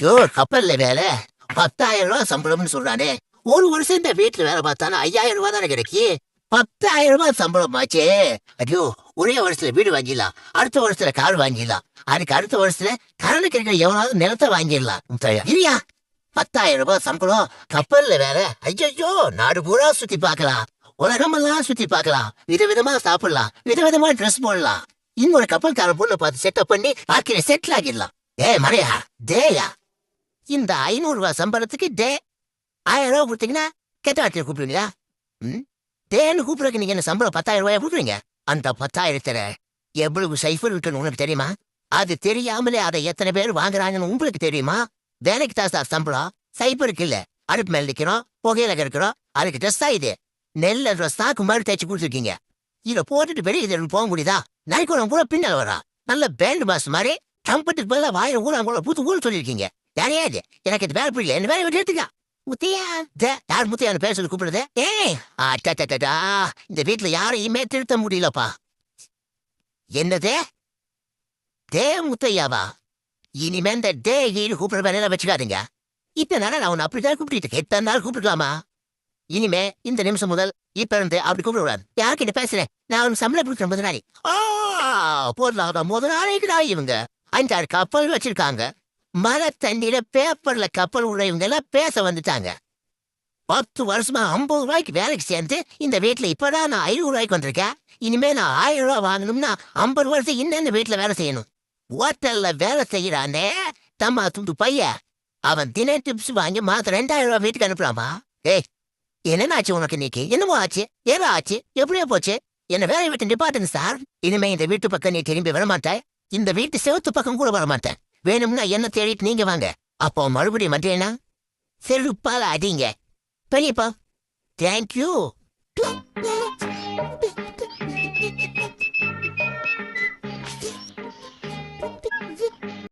Joe கப்பல்ல வேலை 10,000 ரூபாய் சம்பளம்னு சொல்றானே. ஒரு வருஷம் இந்த வீட்டுல வேலை பார்த்தாலும் 5,000 ரூபாய் தானே கிடைக்கி. 10,000 ரூபாய் சம்பளம் ஆச்சே. ஐயோ, ஒரே வருஷத்துல வீடு வாங்கிடலாம், அடுத்த வருஷத்துல கார் வாங்கிடலாம், அதுக்கு அடுத்த வருஷத்துல கரண்ட் கிடைக்கிற எவனாவது நிலத்தை வாங்கிடலாம். இல்லையா? 10,000 ரூபாய் சம்பளம், கப்பல்ல வேலை. ஐயோ, நாடு பூரா சுத்தி பார்க்கலாம், உலகமெல்லாம் சுத்தி பார்க்கலாம், விதவிதமா சாப்பிடலாம், விதவிதமா ட்ரெஸ் போடலாம். இன்னொரு கப்பல்கார பொண்ணை பார்த்து செட்டப் பண்ணி ஆக்கிர செட்டில் ஆகிடலாம். மறையா டேயா, இந்த 500 ரூபாய் சம்பளத்துக்கு டே 1000 ரூபாய் கொடுத்தீங்கன்னா கெட்ட வார்த்தையை கூப்பிடுவீங்களா? டேன்னு கூப்பிடுறதுக்கு நீங்க என்ன சம்பளம் 10,000 ரூபாய் கொடுக்குறீங்க? அந்த 10,000 எவ்வளவு சைஃபர் இருக்குன்னு உனக்கு தெரியுமா? அது தெரியாமலே அதை எத்தனை பேர் வாங்குறாங்கன்னு உங்களுக்கு தெரியுமா? வேலைக்கு தான் சார் சம்பளம், சைஃபருக்கு இல்ல. அடுப்பு மேல நிக்கிறோம், புகையில இருக்கிறோம், அதுக்கு ட்ரெஸ் ஆயுது. நெல்ல ட்ரெஸ் தான் குமாரி தேய்ச்சி கொடுத்துருக்கீங்க. இதை போட்டுட்டு வெளியே போக முடியுதா? நைக்குளம் கூட பின்னால் வரா, நல்ல பேண்ட் பாஸ் மாதிரி கம்பெனிக்கு பதிலாக வாயில கூட பூத்து கூட சொல்லியிருக்கீங்க. யாரையா இது? எனக்கு இது வேலை புரியல, என்ன வேலை விட்டு எடுத்துக்கா. முத்தையா, யார் முத்தையான்னு பேர் சொல்லி கூப்பிடுறது? இந்த வீட்டுல யாரையுமே திருத்த முடியலப்பா. என்னது டே முத்தையாவா? இனிமே இந்த டே ஈடு கூப்பிடுற வேலையெல்லாம் வச்சுக்காதீங்க. இத்தனை நான் உன்னை அப்படிதான் கூப்பிட்டு எத்தனை நாள் கூப்பிட்டுக்கலாமா? இனிமே இந்த நிமிஷம் முதல் இப்ப இருந்து அப்படி கூப்பிடக்கூடாது. யாருக்கிட்ட பேசுறேன்? நான் உனக்கு சம்பளம் கொடுக்குற முதலாளி. போடலாத முதலாளிக்குடா இவங்க. 5-6 கப்பல் வச்சிருக்காங்க. மழை தண்ணியில பேப்பர்ல கப்பல் உடையவங்க எல்லாம் பேச வந்துட்டாங்க. 10 வருஷமா 50 ரூபாய்க்கு வேலைக்கு சேர்ந்து இந்த வீட்டுல இப்பதான் நான் 500 ரூபாய்க்கு வந்திருக்கேன். இனிமே நான் 1000 ரூபாய் வாங்கணும்னா 50 வருஷம் இன்னும் இந்த வீட்டுல வேலை செய்யணும். ஹோட்டல்ல வேலை செய்யறானே தம்மா துண்டு பையன், அவன் தின டிப்ஸ் வாங்கி மாத்த 2,000 ரூபாய் வீட்டுக்கு அனுப்பலாமா? என்ன ஆச்சு உனக்கு? இன்னைக்கு என்னமோ ஆச்சு, ஏதோ ஆச்சு, எப்படியோ போச்சு. என்ன வேலையை விட்டு நிப்பாட்டுங்க சார். இனிமே இந்த வீட்டு பக்கம் நீ திரும்பி வரமாட்டேன், இந்த வீட்டு செவத்து பக்கம் கூட வரமாட்டேன். வேணும்னா என்ன தேடிட்டு நீங்க வாங்க. அப்போ மறுபடியும் மாட்டேன்னா செருப்பால அடிங்க. பெரியப்பா, தேங்க்யூ.